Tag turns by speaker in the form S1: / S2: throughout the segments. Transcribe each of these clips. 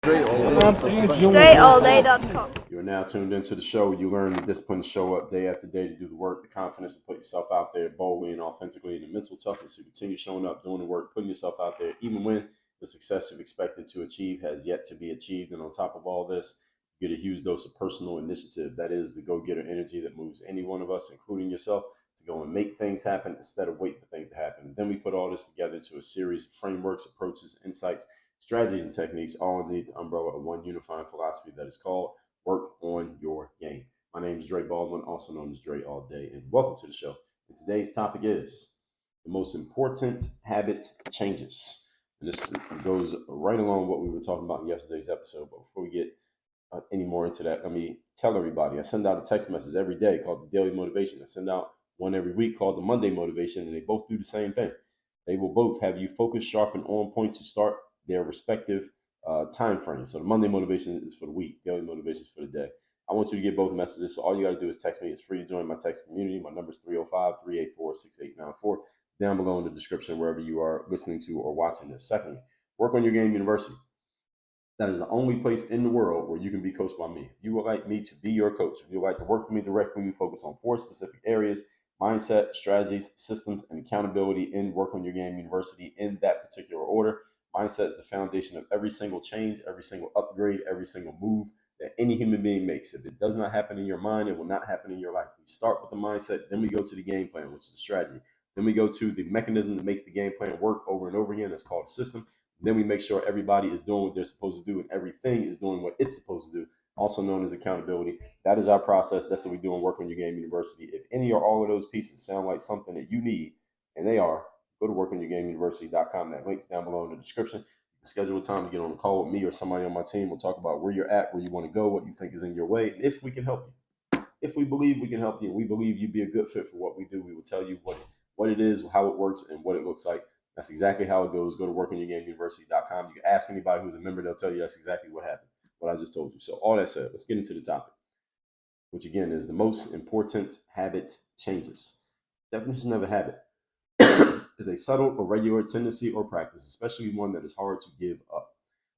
S1: StrayAllDay.com.
S2: You are now tuned into the show. You learn the discipline to show up day after day to do the work, the confidence to put yourself out there boldly and authentically, and the mental toughness to continue showing up, doing the work, putting yourself out there, even when the success you've expected to achieve has yet to be achieved. And on top of all this, you get a huge dose of personal initiative. That is the go-getter energy that moves any one of us, including yourself, to go and make things happen instead of wait for things to happen. And then we put all this together to a series of frameworks, approaches, insights, strategies, and techniques, all underneath the umbrella of one unifying philosophy that is called work on your game. My name is Dre Baldwin, also known as Dre All Day, and welcome to the show. And today's topic is the most important habit changes. And this goes right along what we were talking about in yesterday's episode. But before we get any more into that, let me tell everybody I send out a text message every day called the Daily Motivation. I send out one every week called the Monday Motivation, and they both do the same thing. They will both have you focused, sharp, and on point to start their respective time frame. So the Monday motivation is for the week, daily motivation is for the day. I want you to get both messages. So all you got to do is text me. It's free to join my text community. My number is 305-384-6894. Down below in the description, wherever you are listening to or watching this. Secondly, Work on Your Game University. That is the only place in the world where you can be coached by me. If you would like me to be your coach, if you would like to work with me directly, we focus on 4 specific areas: mindset, strategies, systems, and accountability in Work on Your Game University in that particular order. Mindset is the foundation of every single change, every single upgrade, every single move that any human being makes. If it does not happen in your mind, it will not happen in your life. We start with the mindset, then we go to the game plan, which is the strategy. Then we go to the mechanism that makes the game plan work over and over again. That's called a system. Then we make sure everybody is doing what they're supposed to do and everything is doing what it's supposed to do, also known as accountability. That is our process. That's what we do in Work on Your Game University. If any or all of those pieces sound like something that you need, and they are, go to workonyourgameuniversity.com. That link's down below in the description. You can schedule a time to get on a call with me or somebody on my team. We'll talk about where you're at, where you want to go, what you think is in your way, and if we can help you. If we believe we can help you and we believe you'd be a good fit for what we do, we will tell you what it is, how it works, and what it looks like. That's exactly how it goes. Go to workonyourgameuniversity.com. You can ask anybody who's a member. They'll tell you that's exactly what happened, what I just told you. So all that said, let's get into the topic, which again is the most important habit changes. Definition of a habit is a subtle or regular tendency or practice, especially one that is hard to give up.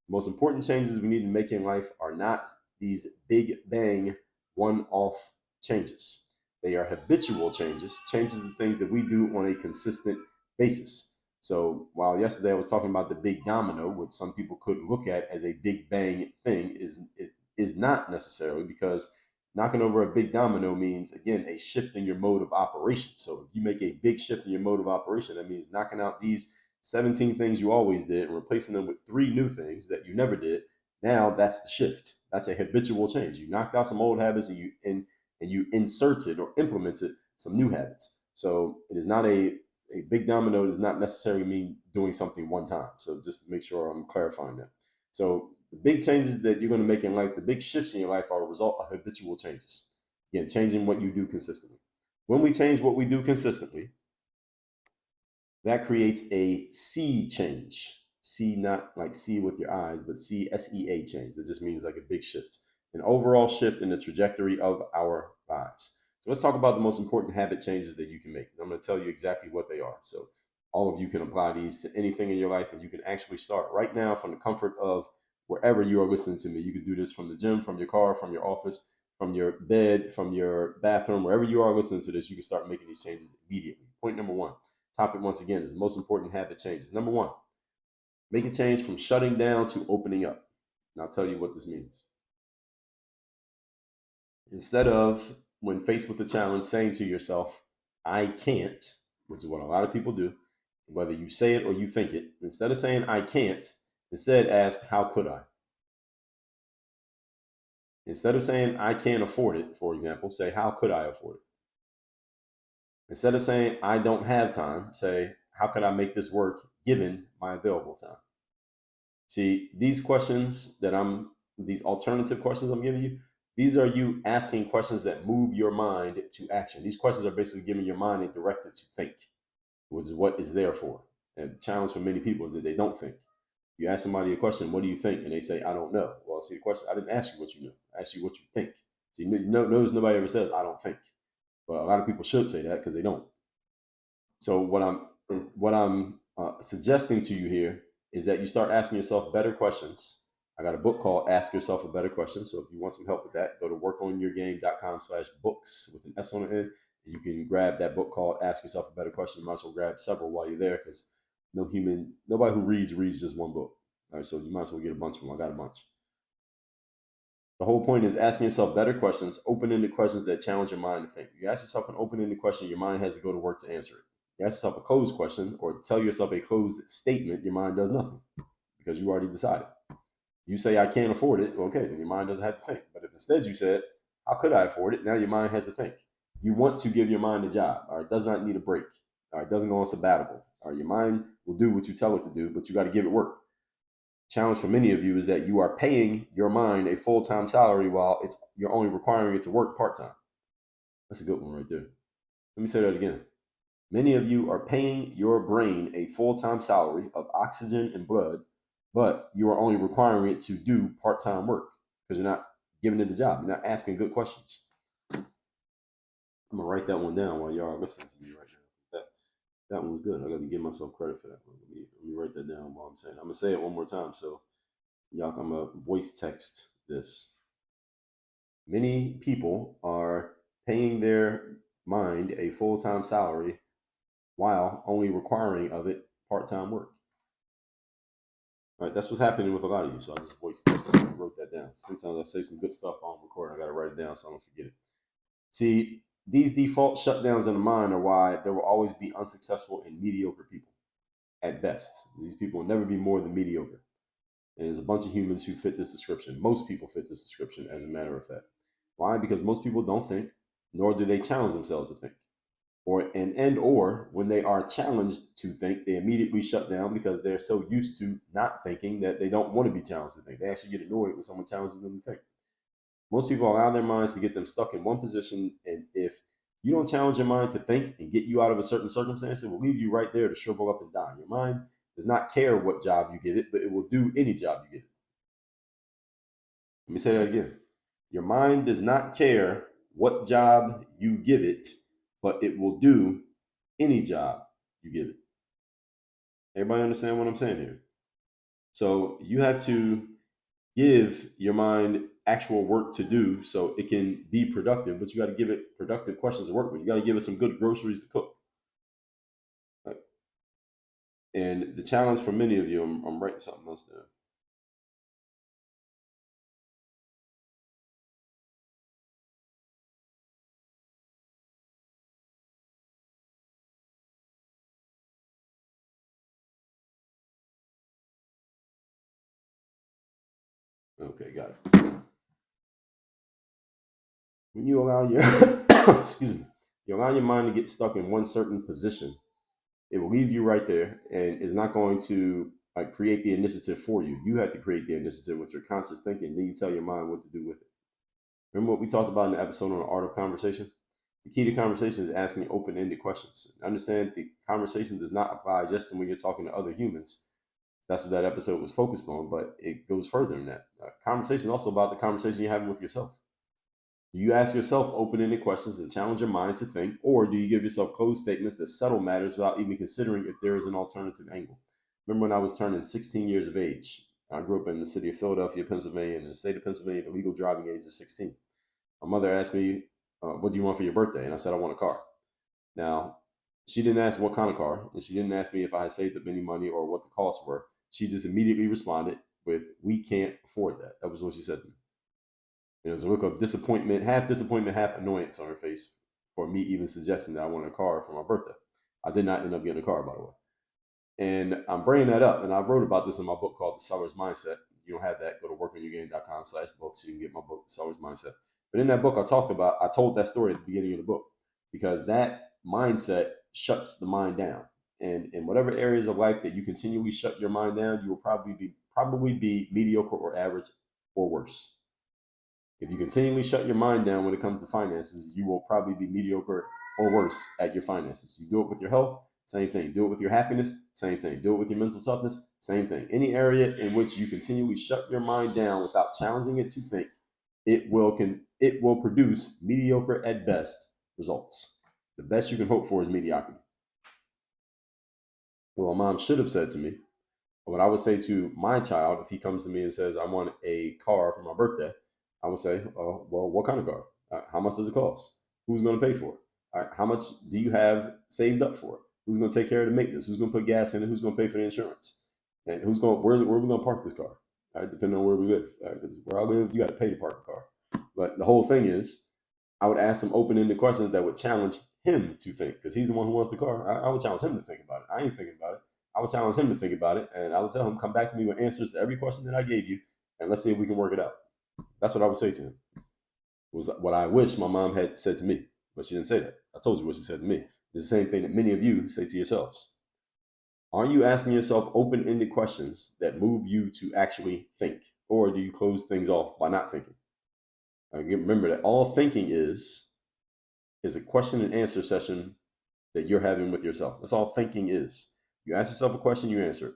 S2: The most important changes we need to make in life are not these big bang one-off changes. They are habitual changes, changes to things that we do on a consistent basis. So while yesterday I was talking about the big domino, which some people could look at as a big bang thing, it is not necessarily, because knocking over a big domino means, again, a shift in your mode of operation. So if you make a big shift in your mode of operation, that means knocking out these 17 things you always did and replacing them with 3 new things that you never did. Now that's the shift. That's a habitual change. You knocked out some old habits and you inserted or implemented some new habits. So it is not a big domino does not necessarily mean doing something one time. So just to make sure I'm clarifying that. So the big changes that you're going to make in life, the big shifts in your life, are a result of habitual changes. Again, changing what you do consistently. When we change what we do consistently, that creates a sea change. See, not like see with your eyes, but SEA change. That just means like a big shift, an overall shift in the trajectory of our lives. So let's talk about the most important habit changes that you can make. I'm going to tell you exactly what they are. So all of you can apply these to anything in your life, and you can actually start right now from the comfort of wherever you are listening to me. You can do this from the gym, from your car, from your office, from your bed, from your bathroom, wherever you are listening to this. You can start making these changes immediately. Point number 1. Topic once again is the most important habit changes. Number 1, make a change from shutting down to opening up. And I'll tell you what this means. Instead of, when faced with a challenge, saying to yourself, I can't, which is what a lot of people do, whether you say it or you think it, instead of saying I can't, instead ask, how could I? Instead of saying I can't afford it, for example, say, how could I afford it? Instead of saying I don't have time, say, how could I make this work given my available time? See, these questions these alternative questions I'm giving you, these are you asking questions that move your mind to action. These questions are basically giving your mind a directive to think, which is what it's there for. And the challenge for many people is that they don't think. You ask somebody a question, what do you think? And they say, I don't know. Well, see, the question, I didn't ask you what you know. I asked you what you think. See, notice nobody ever says, I don't think. But a lot of people should say that because they don't. So what I'm suggesting to you here is that you start asking yourself better questions I got a book called Ask Yourself a Better Question. So if you want some help with that, go to workonyourgame.com/books with an S on the end. You can grab that book called Ask Yourself a Better Question. You might as well grab several while you're there, because nobody who reads just one book. All right, so you might as well get a bunch of them. I got a bunch. The whole point is asking yourself better questions, open-ended questions that challenge your mind to think. You ask yourself an open-ended question, your mind has to go to work to answer it. You ask yourself a closed question or tell yourself a closed statement, your mind does nothing because you already decided. You say, I can't afford it. Okay, then your mind doesn't have to think. But if instead you said, how could I afford it? Now your mind has to think. You want to give your mind a job. All right, it does not need a break. All right, it doesn't go on sabbatical. All right, your mind will do what you tell it to do, but you got to give it work. Challenge for many of you is that you are paying your mind a full-time salary while you're only requiring it to work part-time. That's a good one right there. Let me say that again. Many of you are paying your brain a full-time salary of oxygen and blood, but you are only requiring it to do part-time work because you're not giving it a job. You're not asking good questions. I'm gonna write that one down while y'all are listening to me right now. That one was good. I got to give myself credit for that one. Let me write that down while I'm saying it. I'm gonna say it one more time. So y'all, I'm gonna voice text this. Many people are paying their mind a full-time salary while only requiring of it part-time work. All right, that's what's happening with a lot of you. So I just voice text and wrote that down. Sometimes I say some good stuff on record. I got to write it down so I don't forget it. See, these default shutdowns in the mind are why there will always be unsuccessful and mediocre people at best. These people will never be more than mediocre. And there's a bunch of humans who fit this description. Most people fit this description, as a matter of fact. Why? Because most people don't think, nor do they challenge themselves to think. Or when they are challenged to think, they immediately shut down because they're so used to not thinking that they don't want to be challenged to think. They actually get annoyed when someone challenges them to think. Most people allow their minds to get them stuck in one position, and if you don't challenge your mind to think and get you out of a certain circumstance, it will leave you right there to shrivel up and die. Your mind does not care what job you give it, but it will do any job you give it. Let me say that again. Your mind does not care what job you give it, but it will do any job you give it. Everybody understand what I'm saying here? So you have to give your mind actual work to do so it can be productive, but you got to give it productive questions to work with. You got to give it some good groceries to cook. Right? And the challenge for many of you, I'm writing something else down. Okay, got it. When you allow your excuse me, you allow your mind to get stuck in one certain position, it will leave you right there and is not going to create the initiative for you. You have to create the initiative with your conscious thinking. Then you tell your mind what to do with it. Remember what we talked about in the episode on the art of conversation? The key to conversation is asking open-ended questions. Understand the conversation does not apply just to when you're talking to other humans. That's what that episode was focused on, but it goes further than that. Conversation is also about the conversation you're having with yourself. Do you ask yourself open-ended questions that challenge your mind to think, or do you give yourself closed statements that settle matters without even considering if there is an alternative angle? Remember when I was turning 16 years of age? I grew up in the city of Philadelphia, Pennsylvania, and in the state of Pennsylvania, the legal driving age is 16. My mother asked me, what do you want for your birthday? And I said, I want a car. Now, she didn't ask what kind of car, and she didn't ask me if I had saved up any money or what the costs were. She just immediately responded with, we can't afford that. That was what she said to me. There was a look of disappointment, half annoyance on her face for me even suggesting that I wanted a car for my birthday. I did not end up getting a car, by the way. And I'm bringing that up, and I wrote about this in my book called The Seller's Mindset. If you don't have that, go to workonyourgame.com/books. You can get my book, The Seller's Mindset. But in that book, I told that story at the beginning of the book because that mindset shuts the mind down. And in whatever areas of life that you continually shut your mind down, you will probably be mediocre or average or worse. If you continually shut your mind down when it comes to finances, you will probably be mediocre or worse at your finances. You do it with your health, same thing. Do it with your happiness, same thing. Do it with your mental toughness, same thing. Any area in which you continually shut your mind down without challenging it to think, it will produce mediocre at best results. The best you can hope for is mediocrity. Well, mom should have said to me, What I would say to my child, if he comes to me and says, I want a car for my birthday, I would say, oh, well, what kind of car? How much does it cost? Who's going to pay for it? All right, how much do you have saved up for it? Who's going to take care of the maintenance? Who's going to put gas in it? Who's going to pay for the insurance? And where are we going to park this car? All right, depending on where we live. Because where I live, you got to pay to park a car. But the whole thing is, I would ask some open-ended questions that would challenge him to think, because he's the one who wants the car. I would challenge him to think about it. I ain't thinking about it. I would challenge him to think about it, and I would tell him, come back to me with answers to every question that I gave you, and let's see if we can work it out. That's what I would say to him. Was what I wish my mom had said to me, but she didn't say that. I told you what she said to me. It's the same thing that many of you say to yourselves. Are you asking yourself open-ended questions that move you to actually think, or do you close things off by not thinking? Remember that all thinking is a question and answer session that you're having with yourself. That's all thinking is. You ask yourself a question, you answer it.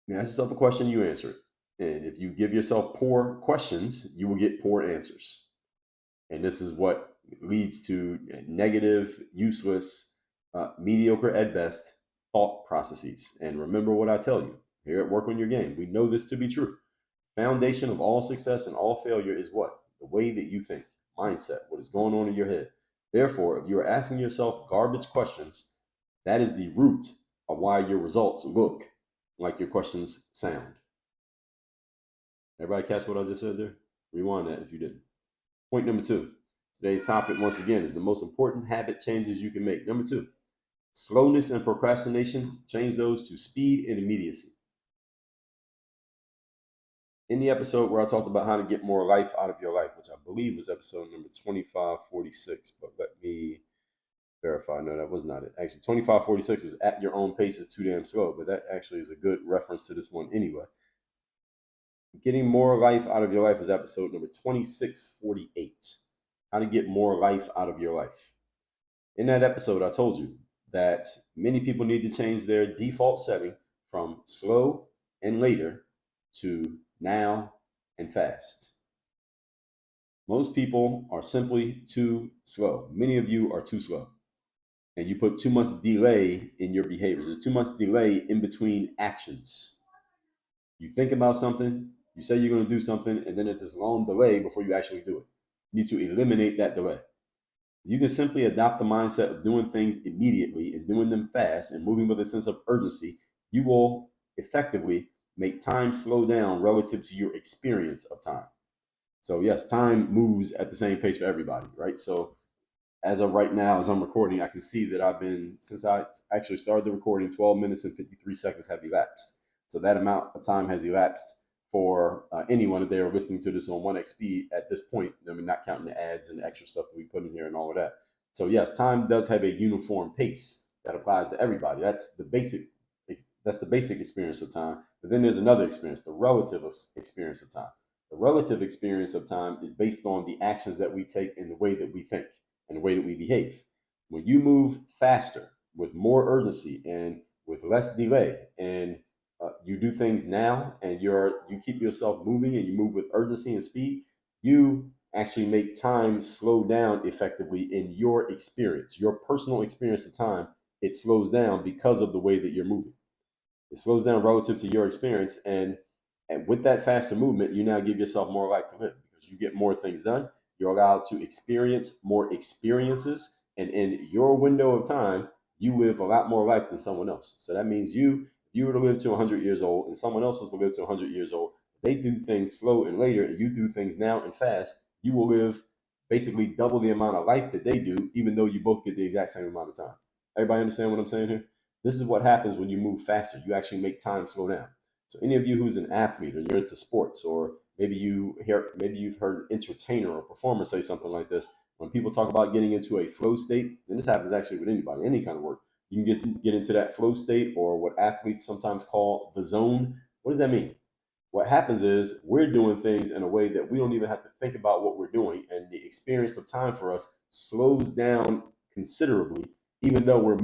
S2: You ask yourself a question, you answer it. And if you give yourself poor questions, you will get poor answers. And this is what leads to negative, useless, mediocre at best thought processes. And remember what I tell you here at Work on Your Game. We know this to be true. Foundation of all success and all failure is what? The way that you think, mindset, what is going on in your head. Therefore, if you are asking yourself garbage questions, that is the root of why your results look like your questions sound. Everybody catch what I just said there? Rewind that if you didn't. Point number 2. Today's topic, once again, is the most important habit changes you can make. Number 2, slowness and procrastination. Change those to speed and immediacy. In the episode where I talked about how to get more life out of your life, which I believe was episode number 2546, but let me verify. No, that was not it. Actually, 2546 was at your own pace is too damn slow, but that actually is a good reference to this one anyway. Getting more life out of your life is episode number 2648. How to get more life out of your life. In that episode, I told you that many people need to change their default setting from slow and later to now and fast. Most people are simply too slow. Many of you are too slow. And you put too much delay in your behaviors. There's too much delay in between actions. You think about something, you say you're going to do something, and then it's this long delay before you actually do it. You need to eliminate that delay. You can simply adopt the mindset of doing things immediately and doing them fast and moving with a sense of urgency. You will effectively make time slow down relative to your experience of time. So yes, time moves at the same pace for everybody, right? So as of right now, as I'm recording, I can see that I've been, since I actually started the recording, 12 minutes and 53 seconds have elapsed. So that amount of time has elapsed for anyone if they are listening to this on 1x speed at this point. I mean, not counting the ads and the extra stuff that we put in here and all of that. So yes, time does have a uniform pace that applies to everybody. That's the basic experience of time. But then there's another experience, the relative experience of time. The relative experience of time is based on the actions that we take and the way that we think and the way that we behave. When you move faster, with more urgency and with less delay, and you do things now, and you keep yourself moving, and you move with urgency and speed, you actually make time slow down effectively in your experience, your personal experience of time. It slows down because of the way that you're moving. It slows down relative to your experience, and with that faster movement, you now give yourself more life to live because you get more things done. You're allowed to experience more experiences, and in your window of time, you live a lot more life than someone else. So that means if you were to live to 100 years old and someone else was to live to 100 years old, they do things slow and later, and you do things now and fast, you will live basically double the amount of life that they do, even though you both get the exact same amount of time. Everybody understand what I'm saying here? This is what happens when you move faster. You actually make time slow down. So any of you who's an athlete or you're into sports, or maybe you've heard an entertainer or performer say something like this. When people talk about getting into a flow state, and this happens actually with anybody, any kind of work, you can get into that flow state, or what athletes sometimes call the zone. What does that mean? What happens is we're doing things in a way that we don't even have to think about what we're doing, and the experience of time for us slows down considerably, even though we're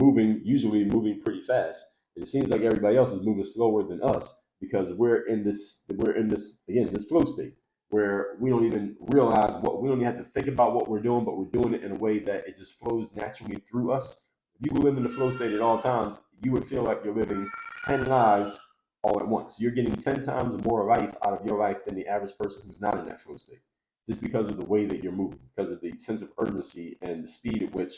S2: usually moving pretty fast. And it seems like everybody else is moving slower than us because we're in this again, this flow state where we don't even realize we don't even have to think about what we're doing, but we're doing it in a way that it just flows naturally through us. If you live in the flow state at all times, you would feel like you're living 10 lives all at once. You're getting 10 times more life out of your life than the average person who's not in that flow state, just because of the way that you're moving, because of the sense of urgency and the speed at which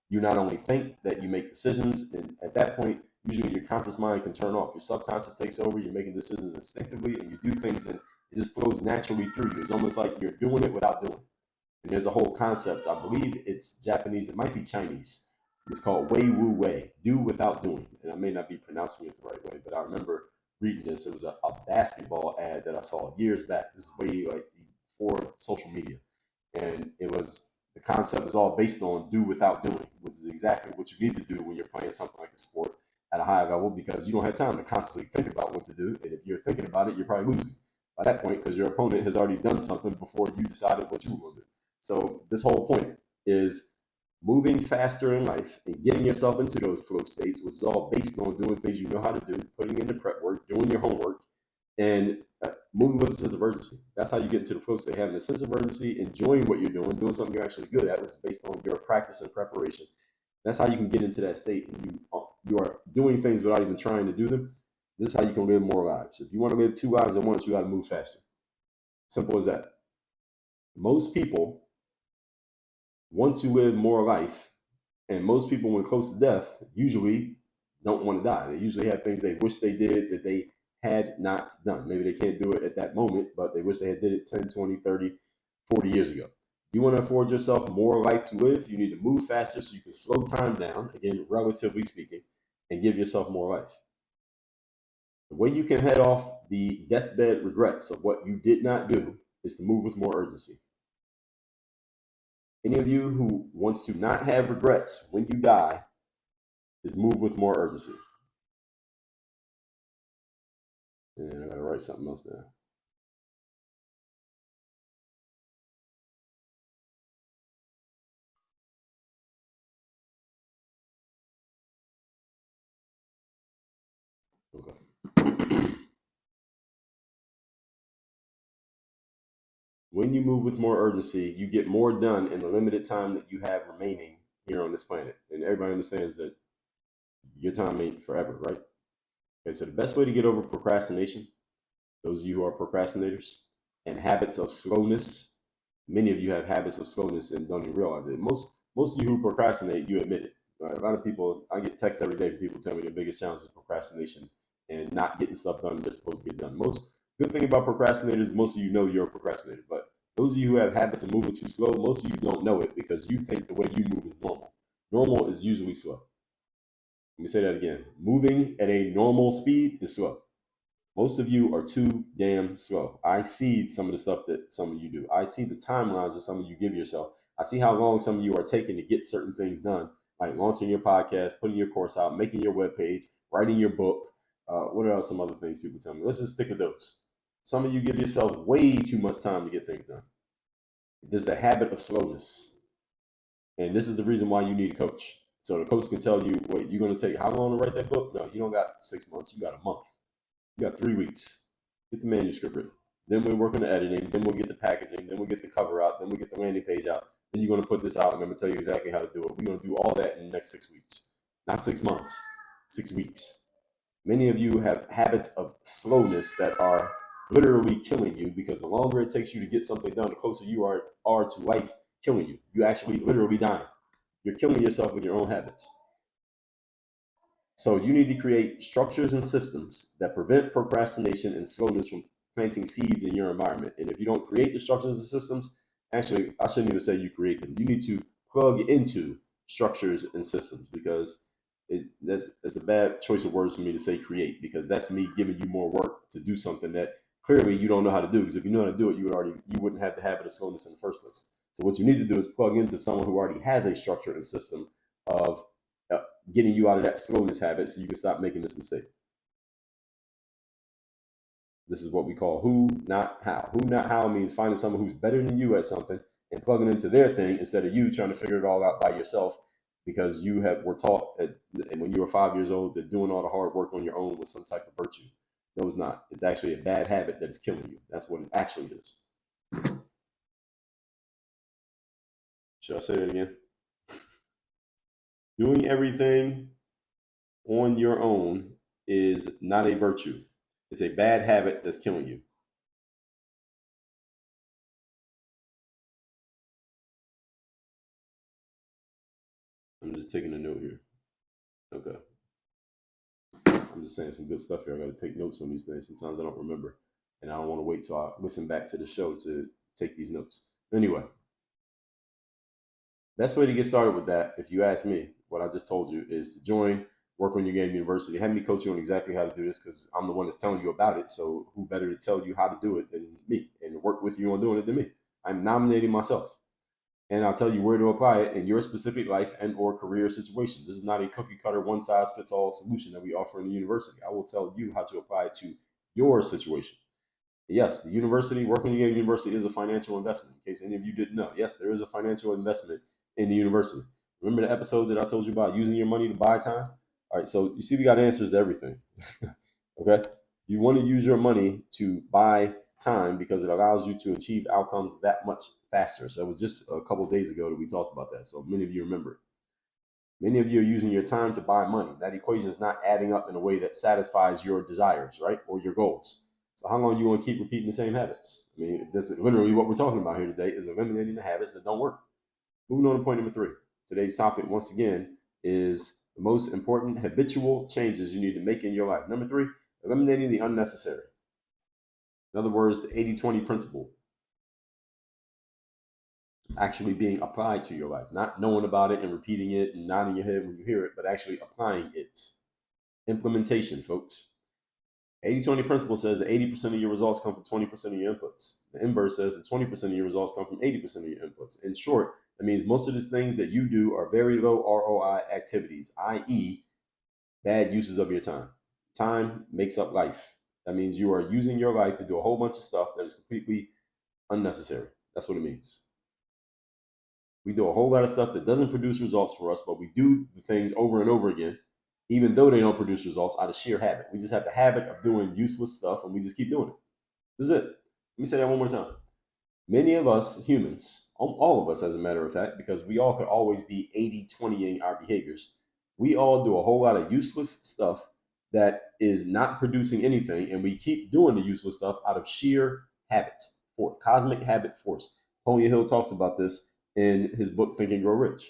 S2: you not only think, that you make decisions. And at that point, usually your conscious mind can turn off. Your subconscious takes over. You're making decisions instinctively, and you do things, and it just flows naturally through you. It's almost like you're doing it without doing it. And there's a whole concept, I believe it's Japanese, it might be Chinese. It's called Wei Wu Wei, do without doing. And I may not be pronouncing it the right way, but I remember reading this. It was a basketball ad that I saw years back. This is way like before social media. And it was, the concept is all based on do without doing, which is exactly what you need to do when you're playing something like a sport at a high level, because you don't have time to constantly think about what to do. And if you're thinking about it, you're probably losing by that point, because your opponent has already done something before you decided what you were going to do. So this whole point is moving faster in life and getting yourself into those flow states, which is all based on doing things you know how to do, putting in the prep work, doing your homework, and moving with a sense of urgency. That's how you get into the flow state, having a sense of urgency, enjoying what you're doing something you're actually good at, which is based on your practice and preparation. That's how you can get into that state, and you are doing things without even trying to do them. This is how you can live more lives. If you want to live 2 lives at once, you got to move faster. Simple as that. Most people want to live more life, and most people, when close to death, usually don't want to die. They usually have things they wish they did that they had not done. Maybe they can't do it at that moment, but they wish they had did it 10, 20, 30, 40 years ago. You want to afford yourself more life to live, you need to move faster so you can slow time down, again, relatively speaking, and give yourself more life. The way you can head off the deathbed regrets of what you did not do is to move with more urgency. Any of you who wants to not have regrets when you die is move with more urgency. And I gotta write something else down. Okay. When you move with more urgency, you get more done in the limited time that you have remaining here on this planet. And everybody understands that your time ain't forever, right? Okay, so the best way to get over procrastination, those of you who are procrastinators, and habits of slowness, many of you have habits of slowness and don't even realize it. Most of you who procrastinate, you admit it. A lot of people, I get texts every day from people telling me their biggest challenge is procrastination and not getting stuff done they're supposed to get done. Most good thing about procrastinators, most of you know you're a procrastinator, but those of you who have habits of moving too slow, most of you don't know it because you think the way you move is normal. Normal is usually slow. Let me say that again. Moving at a normal speed is slow. Most of you are too damn slow. I see some of the stuff that some of you do. I see the timelines that some of you give yourself. I see how long some of you are taking to get certain things done, like launching your podcast, putting your course out, making your webpage, writing your book. What are some other things people tell me? Let's just stick with those. Some of you give yourself way too much time to get things done. This is a habit of slowness. And this is the reason why you need a coach. So the coach can tell you, wait, you're going to take how long to write that book? No, you don't got 6 months. You got a month. You got 3 weeks. Get the manuscript written. Then we'll work on the editing. Then we'll get the packaging. Then we'll get the cover out. Then we'll get the landing page out. Then you're going to put this out, and I'm going to tell you exactly how to do it. We're going to do all that in the next 6 weeks. Not 6 months, 6 weeks. Many of you have habits of slowness that are literally killing you, because the longer it takes you to get something done, the closer you are to life killing you. You actually literally dying. You're killing yourself with your own habits. So you need to create structures and systems that prevent procrastination and slowness from planting seeds in your environment. And if you don't create the structures and systems, actually, I shouldn't even say you create them. You need to plug into structures and systems, because that's a bad choice of words for me to say create, because that's me giving you more work to do something that clearly you don't know how to do. Because if you know how to do it, you wouldn't have the habit of slowness in the first place. So what you need to do is plug into someone who already has a structure and system of getting you out of that slowness habit so you can stop making this mistake. This is what we call who, not how. Who, not how means finding someone who's better than you at something and plugging into their thing instead of you trying to figure it all out by yourself, because you were taught when you were 5 years old that doing all the hard work on your own was some type of virtue. No, it's not. It's actually a bad habit that is killing you. That's what it actually is. Should I say that again? Doing everything on your own is not a virtue. It's a bad habit that's killing you. I'm just taking a note here. Okay. I'm just saying some good stuff here. I got to take notes on these things. Sometimes I don't remember, and I don't want to wait till I listen back to the show to take these notes. Anyway, best way to get started with that, if you ask me, what I just told you is to join Work on Your Game University. Have me coach you on exactly how to do this because I'm the one that's telling you about it. So who better to tell you how to do it than me and work with you on doing it than me? I'm nominating myself. And I'll tell you where to apply it in your specific life and or career situation. This is not a cookie cutter one size fits all solution that we offer in the university. I will tell you how to apply it to your situation. Yes, the university, Working Together University, is a financial investment. In case any of you didn't know, yes, there is a financial investment in the university. Remember the episode that I told you about using your money to buy time? All right, so you see, we got answers to everything. Okay, you want to use your money to buy time because it allows you to achieve outcomes that much faster. So it was just a couple of days ago that we talked about that. So many of you remember it. Many of you are using your time to buy money. That equation is not adding up in a way that satisfies your desires, right? Or your goals. So how long you want to keep repeating the same habits? I mean, this is literally what we're talking about here today is eliminating the habits that don't work. Moving on to point number 3. Today's topic, once again, is the most important habitual changes you need to make in your life. Number 3, eliminating the unnecessary. In other words, the 80-20 principle actually being applied to your life, not knowing about it and repeating it and nodding your head when you hear it, but actually applying it. Implementation, folks. 80-20 principle says that 80% of your results come from 20% of your inputs. The inverse says that 20% of your results come from 80% of your inputs. In short, that means most of the things that you do are very low ROI activities, i.e., bad uses of your time. Time makes up life. That means you are using your life to do a whole bunch of stuff that is completely unnecessary. That's what it means. We do a whole lot of stuff that doesn't produce results for us, but we do the things over and over again, even though they don't produce results out of sheer habit. We just have the habit of doing useless stuff and we just keep doing it. This is it. Let me say that one more time. Many of us humans, all of us as a matter of fact, because we all could always be 80-20ing our behaviors, we all do a whole lot of useless stuff that is not producing anything, and we keep doing the useless stuff out of sheer habit, for cosmic habit force. Napoleon Hill talks about this in his book Think and Grow Rich.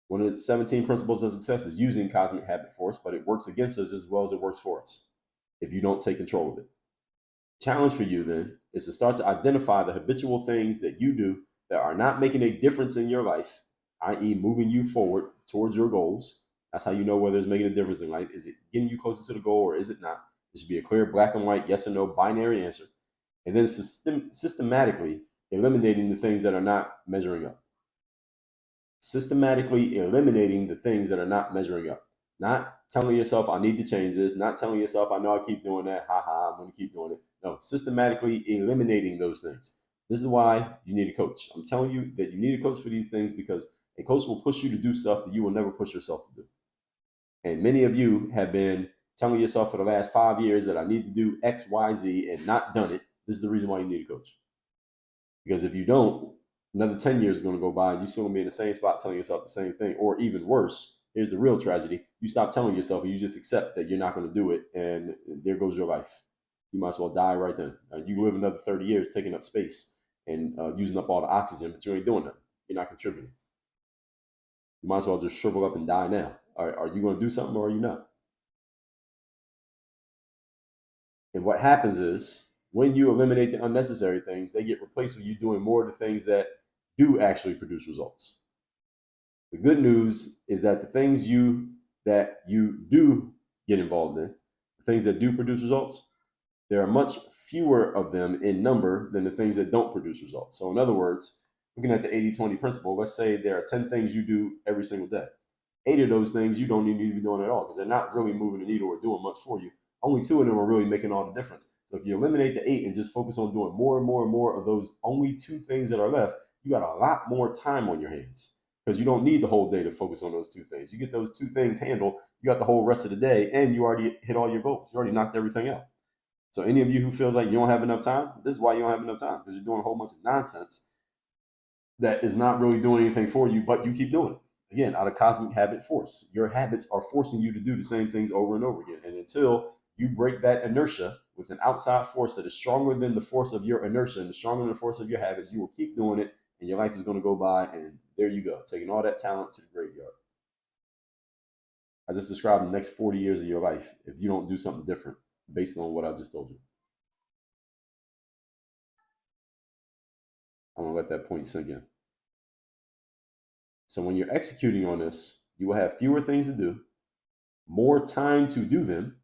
S2: One of the 17 principles of success is using cosmic habit force, but it works against us as well as it works for us if you don't take control of it. Challenge for you then is to start to identify the habitual things that you do that are not making a difference in your life, i.e., moving you forward towards your goals. That's how you know whether it's making a difference in life. Is it getting you closer to the goal or is it not? It should be a clear black and white, yes or no binary answer. And then systematically eliminating the things that are not measuring up. Systematically eliminating the things that are not measuring up. Not telling yourself, I need to change this. Not telling yourself, I know I keep doing that. Ha ha, I'm going to keep doing it. No, systematically eliminating those things. This is why you need a coach. I'm telling you that you need a coach for these things because a coach will push you to do stuff that you will never push yourself to do. And many of you have been telling yourself for the last 5 years that I need to do X, Y, Z and not done it. This is the reason why you need a coach. Because if you don't, another 10 years is going to go by and you're still going to be in the same spot telling yourself the same thing. Or even worse, here's the real tragedy. You stop telling yourself and you just accept that you're not going to do it. And there goes your life. You might as well die right then. You live another 30 years taking up space and using up all the oxygen, but you ain't doing nothing. You're not contributing. You might as well just shrivel up and die now. Are you going to do something or are you not? And what happens is when you eliminate the unnecessary things, they get replaced with you doing more of the things that do actually produce results. The good news is that the things that you do get involved in, the things that do produce results, there are much fewer of them in number than the things that don't produce results. So in other words, looking at the 80-20 principle, let's say there are 10 things you do every single day. 8 of those things you don't need to be doing at all because they're not really moving the needle or doing much for you. Only 2 of them are really making all the difference. So if you eliminate the 8 and just focus on doing more and more and more of those only 2 things that are left, you got a lot more time on your hands because you don't need the whole day to focus on those 2 things. You get those 2 things handled, you got the whole rest of the day, and you already hit all your goals. You already knocked everything out. So any of you who feels like you don't have enough time, this is why you don't have enough time because you're doing a whole bunch of nonsense that is not really doing anything for you, but you keep doing it. Again, out of cosmic habit force. Your habits are forcing you to do the same things over and over again. And until you break that inertia with an outside force that is stronger than the force of your inertia and stronger than the force of your habits, you will keep doing it, and your life is going to go by, and there you go, taking all that talent to the graveyard. I just described the next 40 years of your life if you don't do something different based on what I just told you. I'm going to let that point sink in. So when you're executing on this, you will have fewer things to do, more time to do them,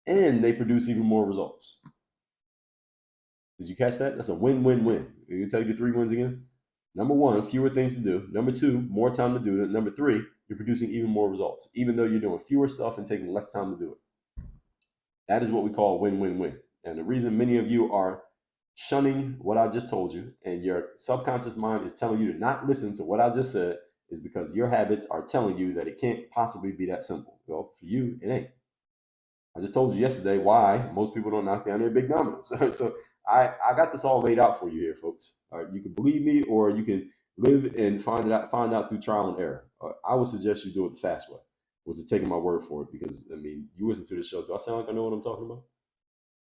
S2: and they produce even more results. Did you catch that? That's a win-win-win. Can you tell you the 3 wins again? Number 1, fewer things to do. Number 2, more time to do it. Number 3, you're producing even more results, even though you're doing fewer stuff and taking less time to do it. That is what we call win-win-win. And the reason many of you are shunning what I just told you, and your subconscious mind is telling you to not listen to what I just said, is because your habits are telling you that it can't possibly be that simple. Well, for you, it ain't. I just told you yesterday why most people don't knock down their big dominoes. So I got this all laid out for you here, folks. All right, you can believe me, or you can live and find out through trial and error. I would suggest you do it the fast way, which is taking my word for it, because I mean, you listen to the show. Do I sound like I know what I'm talking about?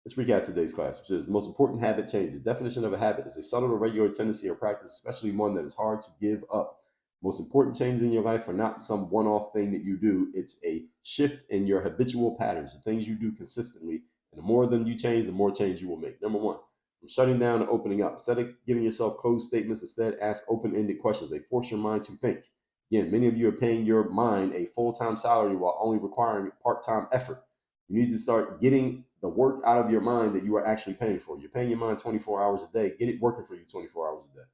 S2: Let's recap today's class, which is the most important habit changes. Definition of a habit is a subtle or regular tendency or practice, especially one that is hard to give up. Most important changes in your life are not some one-off thing that you do. It's a shift in your habitual patterns, the things you do consistently. And the more of them you change, the more change you will make. Number 1, from shutting down to opening up. Instead of giving yourself closed statements, instead ask open-ended questions. They force your mind to think. Again, many of you are paying your mind a full-time salary while only requiring part-time effort. You need to start getting the work out of your mind that you are actually paying for. You're paying your mind 24 hours a day. Get it working for you 24 hours a day.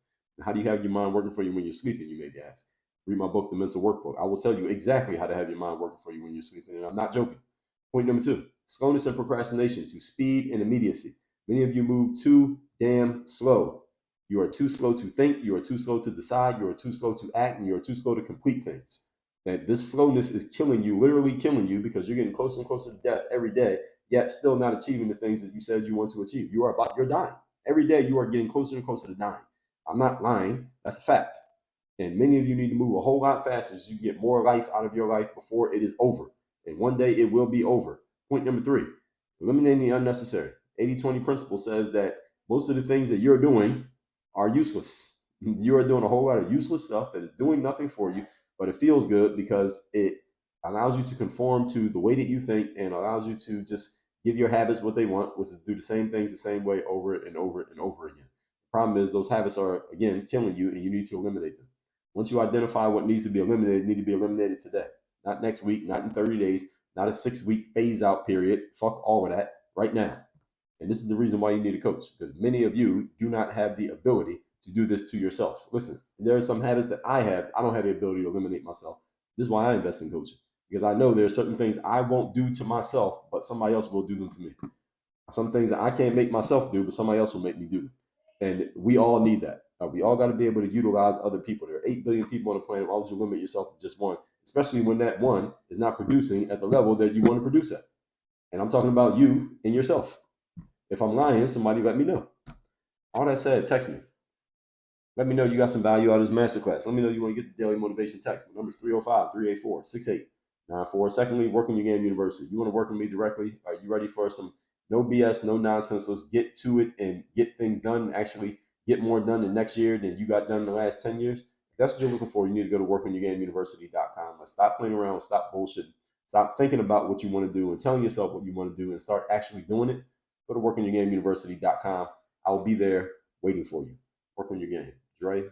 S2: How do you have your mind working for you when you're sleeping, you may be asked? Read my book, The Mental Workbook. I will tell you exactly how to have your mind working for you when you're sleeping, and I'm not joking. Point number 2, slowness and procrastination to speed and immediacy. Many of you move too damn slow. You are too slow to think. You are too slow to decide. You are too slow to act, and you are too slow to complete things. That this slowness is killing you, literally killing you, because you're getting closer and closer to death every day, yet still not achieving the things that you said you want to achieve. You're dying. Every day you are getting closer and closer to dying. I'm not lying. That's a fact. And many of you need to move a whole lot faster so you get more life out of your life before it is over. And one day it will be over. Point number 3, eliminating the unnecessary. 80-20 principle says that most of the things that you're doing are useless. You are doing a whole lot of useless stuff that is doing nothing for you, but it feels good because it allows you to conform to the way that you think and allows you to just give your habits what they want, which is do the same things the same way over and over and over again. The problem is those habits are, again, killing you, and you need to eliminate them. Once you identify what needs to be eliminated, need to be eliminated today. Not next week, not in 30 days, not a 6-week phase out period. Fuck all of that right now. And this is the reason why you need a coach, because many of you do not have the ability to do this to yourself. Listen, there are some habits that I don't have the ability to eliminate myself. This is why I invest in coaching, because I know there are certain things I won't do to myself, but somebody else will do them to me. Some things that I can't make myself do, but somebody else will make me do them. And we all need that. We all got to be able to utilize other people. There are 8 billion people on the planet. Why would you limit yourself to just one, especially when that one is not producing at the level that you want to produce at? And I'm talking about you and yourself. If I'm lying, somebody let me know. All that said, text me. Let me know you got some value out of this masterclass. Let me know you want to get the daily motivation text. My number is 305-384-6894. Secondly, work on your game university. You want to work with me directly? Are you ready for some no BS, no nonsense? Let's get to it and get things done and actually get more done in next year than you got done in the last 10 years. If that's what you're looking for, you need to go to workonyourgameuniversity.com. Let's stop playing around, stop bullshitting, stop thinking about what you want to do and telling yourself what you want to do and start actually doing it. Go to workonyourgameuniversity.com. I will be there waiting for you. Work on your game. Dre,